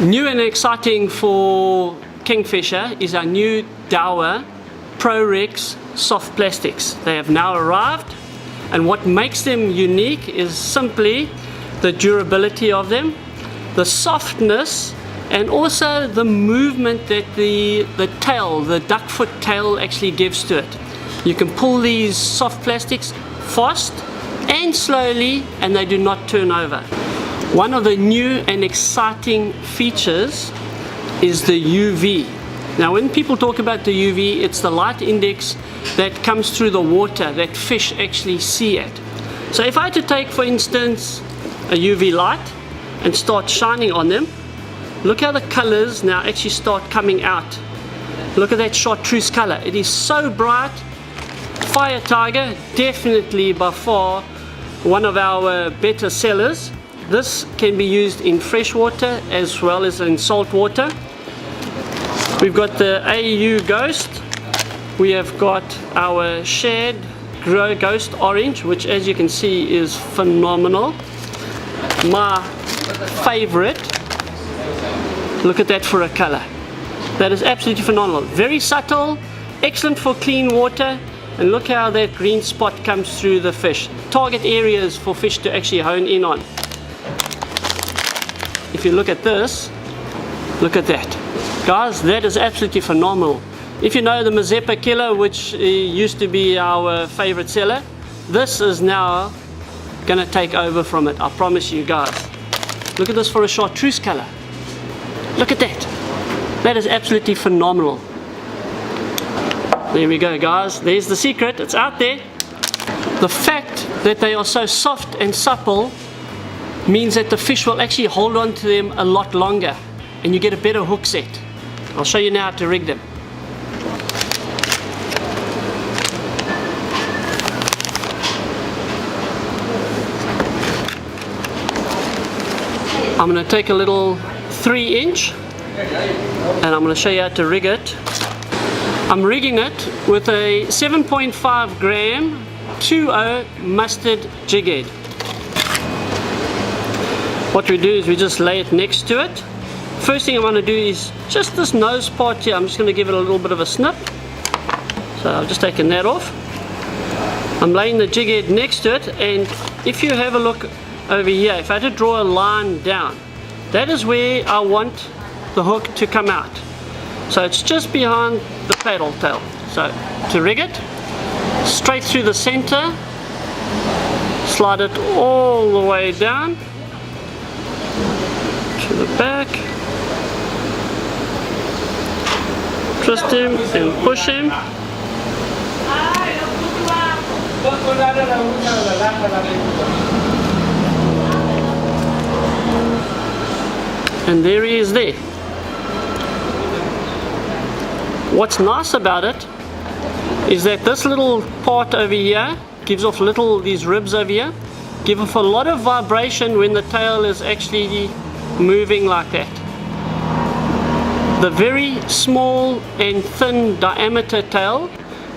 New and exciting for Kingfisher is our new Daiwa PROREX soft plastics. They have now arrived, and what makes them unique is simply the durability of them, the softness, and also the movement that the tail, the duckfoot tail, actually gives to it. You can pull these soft plastics fast and slowly, and they do not turn over. One of the new and exciting features is the UV. Now when people talk about the UV, it's the light index that comes through the water that fish actually see it. So if I had to take, for instance, a UV light and start shining on them, look how the colors now actually start coming out. Look at that chartreuse color. It is so bright. Fire Tiger, definitely by far one of our better sellers. This can be used in fresh water as well as in salt water. We've got the AU Ghost. We have got our Shad Ghost Orange, which as you can see is phenomenal. My favorite. Look at that for a color. That is absolutely phenomenal. Very subtle, excellent for clean water, and look how that green spot comes through the fish. Target areas for fish to actually hone in on. If you look at this, look at that. Guys, that is absolutely phenomenal. If you know the Mazeppa Killer, which used to be our favorite seller, this is now gonna take over from it, I promise you guys. Look at this for a chartreuse color. Look at that. That is absolutely phenomenal. There we go, guys. There's the secret. It's out there. The fact that they are so soft and supple means that the fish will actually hold on to them a lot longer, and you get a better hook set. I'll show you now how to rig them. I'm going to take a little 3-inch and I'm going to show you how to rig it. I'm rigging it with a 7.5 gram 2.0 mustard jig head. What we do is we just lay it next to it. First thing I want to do is just this nose part here. I'm just going to give it a little bit of a snip. So I've just taken that off. I'm laying the jig head next to it, and if you have a look over here, if I had to draw a line down, that is where I want the hook to come out. So it's just behind the paddle tail. So to rig it, straight through the center, slide it all the way down to the back, twist him and push him, and there he is there. What's nice about it is that this little part over here gives off these ribs over here give off a lot of vibration when the tail is actually moving like that. The very small and thin diameter tail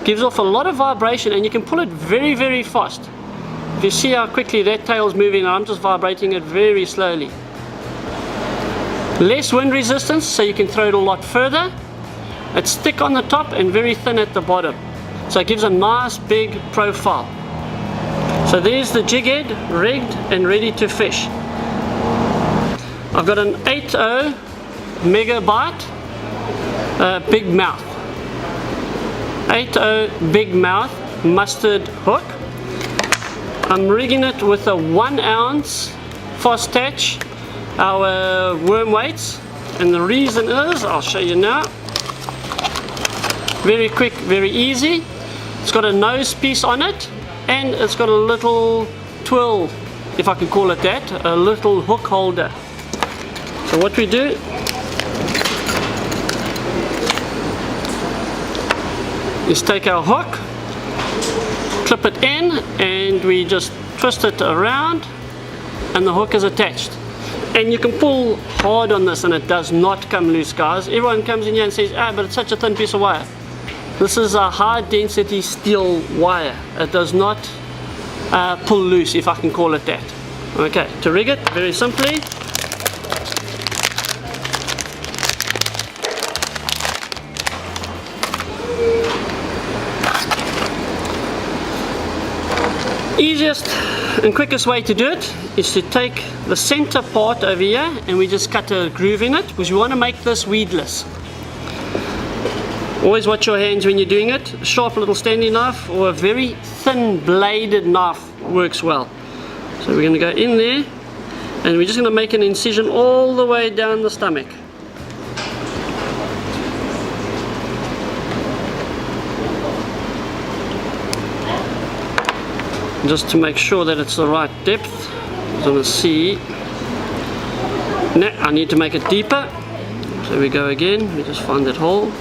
gives off a lot of vibration, and you can pull it very, very fast. If you see how quickly that tail is moving, I'm just vibrating it very slowly. Less wind resistance, so you can throw it a lot further. It's thick on the top and very thin at the bottom, so it gives a nice big profile. So there's the jig head rigged and ready to fish. I've got an 8.0 megabyte big mouth, 8.0 big mouth mustard hook. I'm rigging it with a 1 ounce fast catch, our worm weights, and the reason is, I'll show you now. Very quick, very easy. It's got a nose piece on it, and it's got a little twill, if I can call it that, a little hook holder. So what we do is take our hook, clip it in, and we just twist it around, and the hook is attached. And you can pull hard on this and it does not come loose, guys. Everyone comes in here and says, but it's such a thin piece of wire. This is a high density steel wire. It does not pull loose, if I can call it that. Okay, to rig it, very simply, Easiest and quickest way to do it is to take the center part over here and we just cut a groove in it, because we want to make this weedless. Always watch your hands when you're doing it. A sharp little standing knife or a very thin bladed knife works well. So we're going to go in there and we're just going to make an incision all the way down the stomach. Just to make sure that it's the right depth. So I'm going to see. Now I need to make it deeper. So we go again, we just find that hole.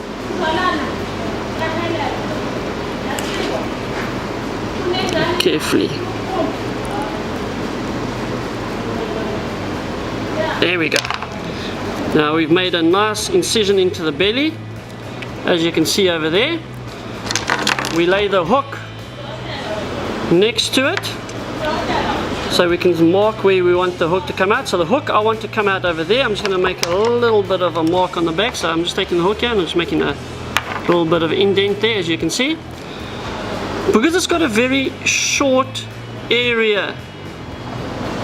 Carefully. There we go. Now we've made a nice incision into the belly, as you can see over there. We lay the hook next to it so we can mark where we want the hook to come out. So the hook I want to come out over there. I'm just going to make a little bit of a mark on the back. So I'm just taking the hook here and I'm just making a little bit of indent there, as you can see. Because it's got a very short area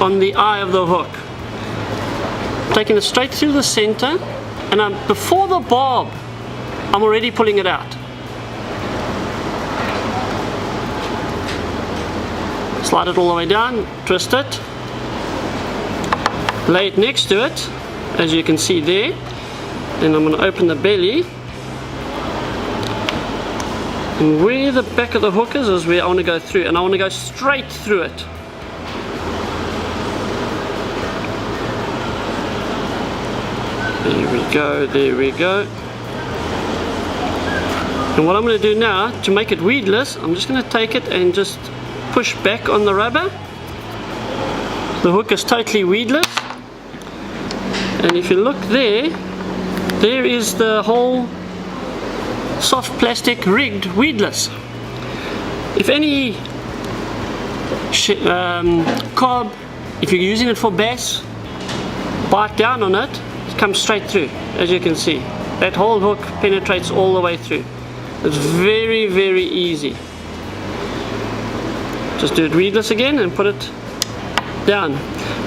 on the eye of the hook, taking it straight through the center, and before the barb I'm already pulling it out. Slide it all the way down, twist it, lay it next to it, as you can see there. Then I'm going to open the belly, and where the back of the hook is where I want to go through, and I want to go straight through it. There we go, there we go. And what I'm going to do now, to make it weedless, I'm just going to take it and just push back on the rubber. The hook is totally weedless, and if you look there, there is the whole soft plastic rigged weedless. If any carb, if you're using it for bass, bite down on it, it comes straight through, as you can see. That whole hook penetrates all the way through. It's very, very easy. Just do it weedless again and put it down.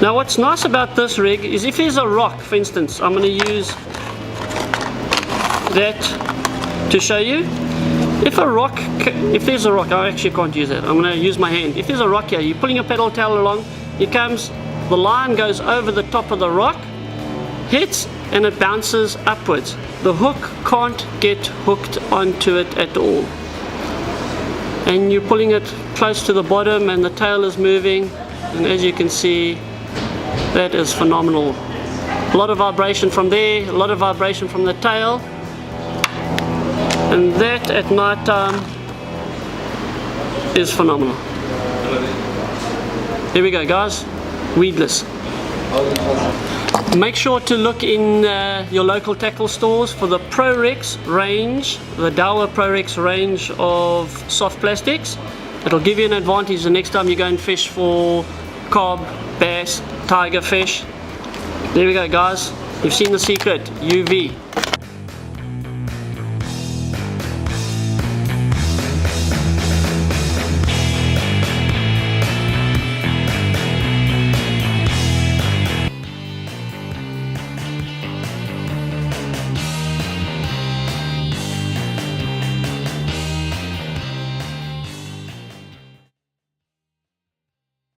Now what's nice about this rig is if there's a rock, for instance, I'm going to use that to show you. If there's a rock, I actually can't use that. I'm going to use my hand. If there's a rock here, you're pulling a pedal tail along, here comes, the line goes over the top of the rock, hits, and it bounces upwards. The hook can't get hooked onto it at all. And you're pulling it close to the bottom and the tail is moving, and as you can see, that is phenomenal. A lot of vibration from there, a lot of vibration from the tail, and that at night time is phenomenal. Here we go, guys, weedless. Make sure to look in your local tackle stores for the PROREX range, the Daiwa PROREX range of soft plastics. It'll give you an advantage the next time you go and fish for carp, bass, tiger fish. There we go, guys. You've seen the secret, UV.